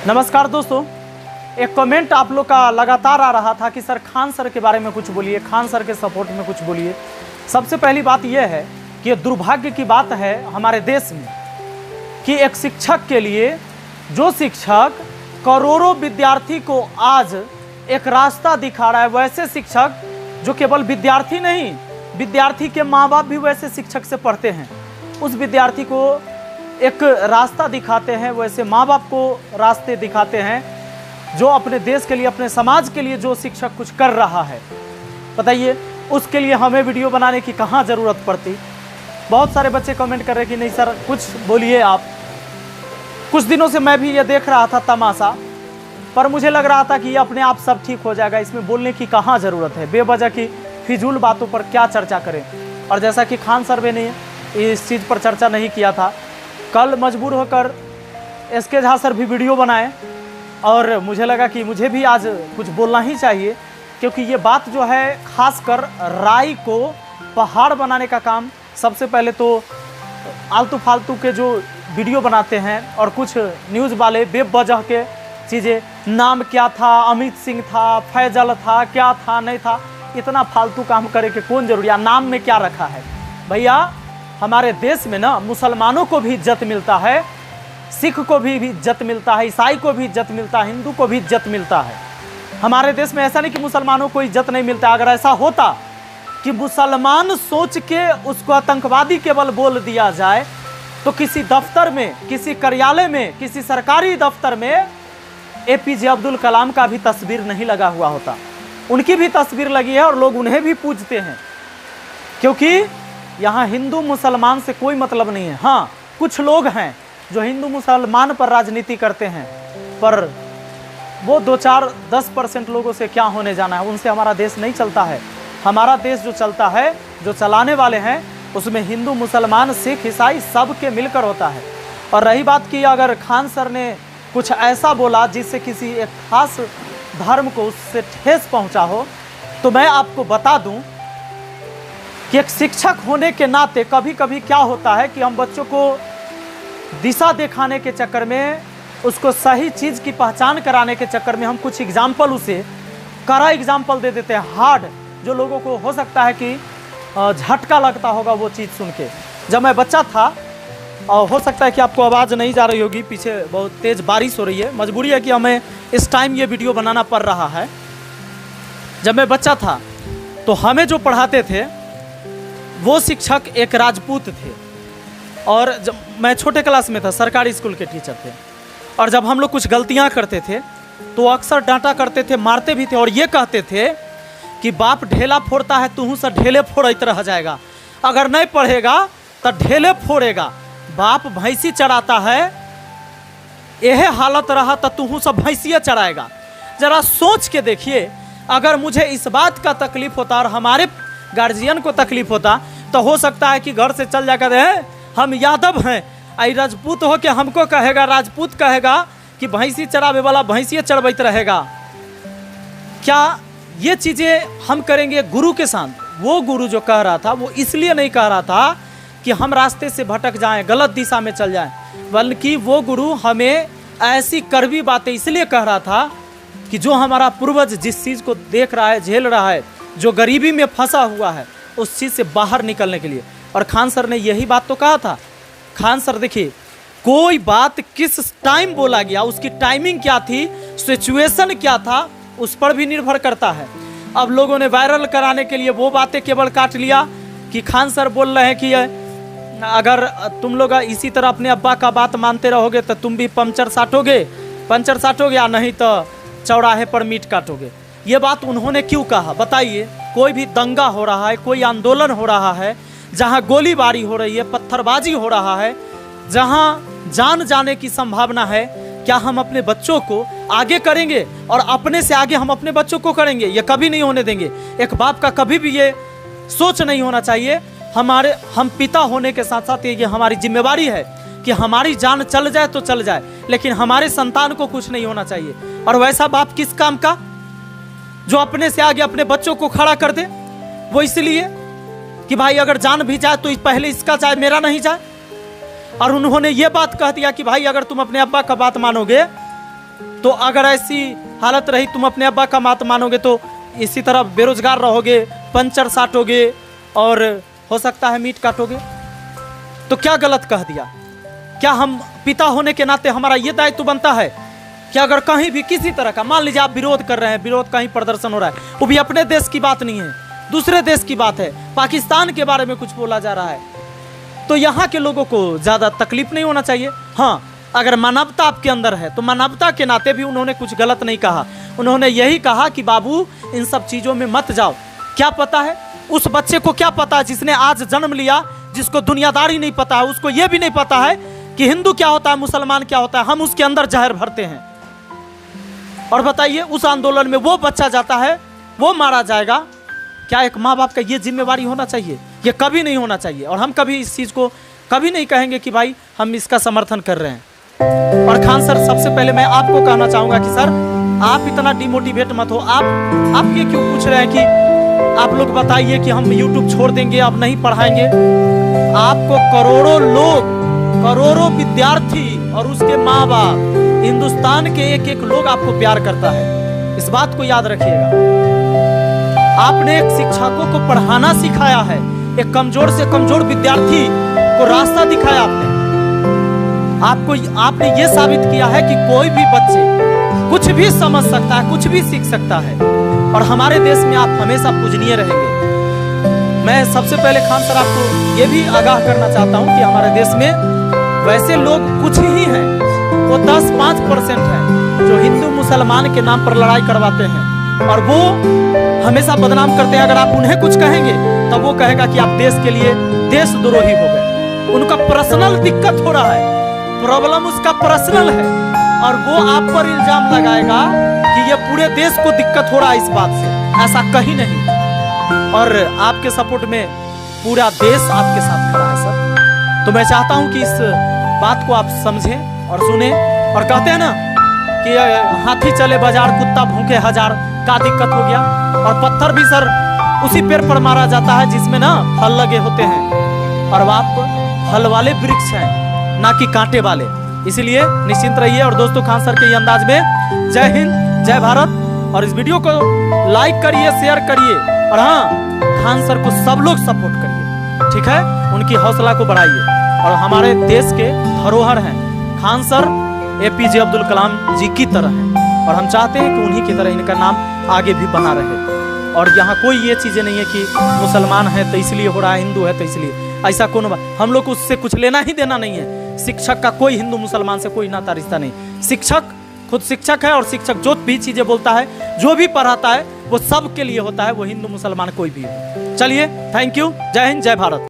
नमस्कार दोस्तों, एक कमेंट आप लोग का लगातार आ रहा था कि सर खान सर के बारे में कुछ बोलिए, खान सर के सपोर्ट में कुछ बोलिए। सबसे पहली बात यह है कि दुर्भाग्य की बात है हमारे देश में कि एक शिक्षक के लिए, जो शिक्षक करोड़ों विद्यार्थी को आज एक रास्ता दिखा रहा है, वैसे शिक्षक जो केवल विद्यार्थी नहीं, विद्यार्थी के माँ बाप भी वैसे शिक्षक से पढ़ते हैं, उस विद्यार्थी को एक रास्ता दिखाते हैं, वैसे माँ बाप को रास्ते दिखाते हैं, जो अपने देश के लिए, अपने समाज के लिए जो शिक्षक कुछ कर रहा है, बताइए उसके लिए हमें वीडियो बनाने की कहाँ ज़रूरत पड़ती। बहुत सारे बच्चे कमेंट कर रहे कि नहीं सर कुछ बोलिए आप। कुछ दिनों से मैं भी ये देख रहा था तमाशा, पर मुझे लग रहा था कि ये अपने आप सब ठीक हो जाएगा, इसमें बोलने की कहाँ ज़रूरत है, बेवजह की फिजूल बातों पर क्या चर्चा करें। और जैसा कि खान सर ने इस चीज़ पर चर्चा नहीं किया था, कल मजबूर होकर एसके झा सर भी वीडियो बनाए और मुझे लगा कि मुझे भी आज कुछ बोलना ही चाहिए, क्योंकि ये बात जो है खासकर राय को पहाड़ बनाने का काम, सबसे पहले तो आलतू फालतू के जो वीडियो बनाते हैं और कुछ न्यूज़ वाले बेवजह के चीज़ें, नाम क्या था, अमित सिंह था, फैजल था, क्या था नहीं था, इतना फालतू काम करे कि कौन जरूरी है, नाम में क्या रखा है। भैया हमारे देश में ना मुसलमानों को भी इज्जत मिलता है, सिख को भी इज्जत मिलता है, ईसाई को भी इज्जत मिलता है, हिंदू को भी इज्जत मिलता है। हमारे देश में ऐसा नहीं कि मुसलमानों को इज्जत नहीं मिलता। अगर ऐसा होता कि मुसलमान सोच के उसको आतंकवादी केवल बोल दिया जाए तो किसी दफ्तर में, किसी कार्यालय में, किसी सरकारी दफ्तर में एपीजे अब्दुल कलाम का भी तस्वीर नहीं लगा हुआ होता। उनकी भी तस्वीर लगी है और लोग उन्हें भी पूजते हैं, क्योंकि यहाँ हिंदू मुसलमान से कोई मतलब नहीं है। हाँ, कुछ लोग हैं जो हिंदू मुसलमान पर राजनीति करते हैं, पर वो 2-4-10% लोगों से क्या होने जाना है, उनसे हमारा देश नहीं चलता है। हमारा देश जो चलता है, जो चलाने वाले हैं, उसमें हिंदू मुसलमान सिख ईसाई सब के मिलकर होता है। और रही बात की अगर खान सर ने कुछ ऐसा बोला जिससे किसी एक खास धर्म को उससे ठेस पहुंचा हो, तो मैं आपको बता दूं कि एक शिक्षक होने के नाते कभी कभी क्या होता है कि हम बच्चों को दिशा दिखाने के चक्कर में, उसको सही चीज़ की पहचान कराने के चक्कर में हम कुछ एग्जाम्पल, उसे कड़ा एग्जाम्पल दे देते हैं, हार्ड, जो लोगों को हो सकता है कि झटका लगता होगा वो चीज़ सुन के। जब मैं बच्चा था, और हो सकता है कि आपको आवाज़ नहीं जा रही होगी, पीछे बहुत तेज़ बारिश हो रही है, मजबूरी है कि हमें इस टाइम ये वीडियो बनाना पड़ रहा है। जब मैं बच्चा था तो हमें जो पढ़ाते थे वो शिक्षक एक राजपूत थे, और जब मैं छोटे क्लास में था, सरकारी स्कूल के टीचर थे, और जब हम लोग कुछ गलतियां करते थे तो अक्सर डांटा करते थे, मारते भी थे, और ये कहते थे कि बाप ढेला फोड़ता है तू सब ढेले फोड़ते रह जाएगा, अगर नहीं पढ़ेगा तो ढेले फोड़ेगा, बाप भैंसी चराता है, यह हालत रहा तो तू सब भैंसिया चराएगा। जरा सोच के देखिए, अगर मुझे इस बात का तकलीफ होता और हमारे गार्जियन को तकलीफ होता तो हो सकता है कि घर से चल जाकर हम यादव हैं, आई राजपूत हो के हमको कहेगा, राजपूत कहेगा कि भैंसी चरावे वाला भैंसिया चरबैत रहेगा। क्या ये चीज़ें हम करेंगे गुरु के साथ? वो गुरु जो कह रहा था वो इसलिए नहीं कह रहा था कि हम रास्ते से भटक जाएं, गलत दिशा में चल जाएं, बल्कि वो गुरु हमें ऐसी कड़वी बातें इसलिए कह रहा था कि जो हमारा पूर्वज जिस चीज़ को देख रहा है, झेल रहा है, जो गरीबी में फंसा हुआ है, उस चीज़ से बाहर निकलने के लिए। और खान सर ने यही बात तो कहा था। खान सर देखिए, कोई बात किस टाइम बोला गया, उसकी टाइमिंग क्या थी, सिचुएशन क्या था, उस पर भी निर्भर करता है। अब लोगों ने वायरल कराने के लिए वो बातें केवल काट लिया कि खान सर बोल रहे हैं कि अगर तुम लोग इसी तरह अपने अब्बा का बात मानते रहोगे तो तुम भी पंचर साटोगे या नहीं तो चौराहे पर मीट काटोगे। ये बात उन्होंने क्यों कहा बताइए? कोई भी दंगा हो रहा है, कोई आंदोलन हो रहा है, जहाँ गोलीबारी हो रही है, पत्थरबाजी हो रहा है, जहाँ जान जाने की संभावना है, क्या हम अपने बच्चों को आगे करेंगे और अपने से आगे हम अपने बच्चों को करेंगे? ये कभी नहीं होने देंगे। एक बाप का कभी भी ये सोच नहीं होना चाहिए। हम पिता होने के साथ साथ ये हमारी जिम्मेवारी है कि हमारी जान चल जाए तो चल जाए, लेकिन हमारे संतान को कुछ नहीं होना चाहिए। और वैसा बाप किस काम का जो अपने से आगे अपने बच्चों को खड़ा कर दे? वो इसलिए कि भाई अगर जान भी जाए तो पहले इसका जाए, मेरा नहीं जाए। और उन्होंने ये बात कह दिया कि भाई अगर तुम अपने अब्बा का बात मानोगे तो अगर ऐसी हालत रही, तुम अपने अब्बा का बात मानोगे तो इसी तरह बेरोजगार रहोगे, पंचर साटोगे और हो सकता है मीट काटोगे। तो क्या गलत कह दिया? क्या हम पिता होने के नाते हमारा ये दायित्व बनता है कि अगर कहीं भी किसी तरह का, मान लीजिए आप विरोध कर रहे हैं, विरोध कहीं प्रदर्शन हो रहा है, वो भी अपने देश की बात नहीं है, दूसरे देश की बात है, पाकिस्तान के बारे में कुछ बोला जा रहा है, तो यहाँ के लोगों को ज़्यादा तकलीफ नहीं होना चाहिए। हाँ, अगर मानवता आपके अंदर है तो मानवता के नाते भी उन्होंने कुछ गलत नहीं कहा। उन्होंने यही कहा कि बाबू इन सब चीज़ों में मत जाओ। क्या पता है उस बच्चे को, क्या पता है जिसने आज जन्म लिया, जिसको दुनियादारी नहीं पता है, उसको यह भी नहीं पता है कि हिंदू क्या होता है, मुसलमान क्या होता है। हम उसके अंदर जहर भरते हैं और बताइए उस आंदोलन में वो बच्चा जाता है, वो मारा जाएगा। क्या एक माँ बाप का ये जिम्मेवारी होना चाहिए? ये कभी नहीं होना चाहिए। और हम कभी इस चीज़ को कभी नहीं कहेंगे कि भाई हम इसका समर्थन कर रहे हैं। और खान सर, सबसे पहले मैं आपको कहना चाहूँगा कि सर आप इतना डिमोटिवेट मत हो। आप ये क्यों पूछ रहे हैं कि आप लोग बताइए कि हम यूट्यूब छोड़ देंगे, अब नहीं पढ़ाएंगे? आपको करोड़ों लोग, करोड़ों विद्यार्थी और उसके माँ बाप, हिंदुस्तान के एक एक लोग आपको प्यार करता है। इस बात को याद रखिएगा। आपने एक शिक्षकों को पढ़ाना सिखाया है, एक कमजोर से कमजोर विद्यार्थी को रास्ता दिखाया आपने ये साबित किया है कि कोई भी बच्चे कुछ भी समझ सकता है, कुछ भी सीख सकता है। और हमारे देश में आप हमेशा पूजनीय रहेंगे। मैं सबसे पहले खान सर आपको ये भी आगाह करना चाहता हूँ कि हमारे देश में वैसे लोग कुछ ही हैं, वो 10-5% हैं जो हिंदू मुसलमान के नाम पर लड़ाई करवाते हैं और वो हमेशा बदनाम करते हैं। अगर आप उन्हें कुछ कहेंगे तब वो कहेगा कि आप देश के लिए देशद्रोही हो गए। उनका पर्सनल दिक्कत हो रहा है, प्रॉब्लम उसका पर्सनल है और वो आप पर इल्जाम लगाएगा कि ये पूरे देश को दिक्कत हो रहा है इस बात से। ऐसा कहीं नहीं। और आपके सपोर्ट में पूरा देश आपके साथ खड़ा है सर। तो मैं चाहता हूं कि इस बात को आप समझें और सुने। और कहते हैं ना कि हाथी चले बाजार, कुत्ता भूखे हजार, का दिक्कत हो गया। और पत्थर भी सर उसी पेड़ पर मारा जाता है जिसमें ना फल लगे होते हैं, और आप फल वाले वृक्ष हैं, ना कि कांटे वाले। इसलिए निश्चिंत रहिए। और दोस्तों, खान सर के अंदाज में जय हिंद, जय भारत। और इस वीडियो को लाइक करिए, शेयर करिए और हाँ, खान सर को सब लोग सपोर्ट करिए, ठीक है? उनकी हौसला को बढ़ाइए। और हमारे देश के धरोहर हैं खान सर, APJ अब्दुल कलाम जी की तरह हैं और हम चाहते हैं कि उन्हीं की तरह इनका नाम आगे भी बना रहे। और यहाँ कोई ये चीज़ें नहीं है कि मुसलमान है तो इसलिए हो रहा है, हिंदू है तो इसलिए, ऐसा कोनो बात। हम लोग को उससे कुछ लेना ही देना नहीं है। शिक्षक का कोई हिंदू मुसलमान से कोई नाता रिश्ता नहीं। शिक्षक खुद शिक्षक है और शिक्षक जो भी चीज़ें बोलता है, जो भी पढ़ाता है, वो सब के लिए होता है, वो हिंदू मुसलमान कोई भी हो। चलिए, थैंक यू, जय हिंद, जय भारत।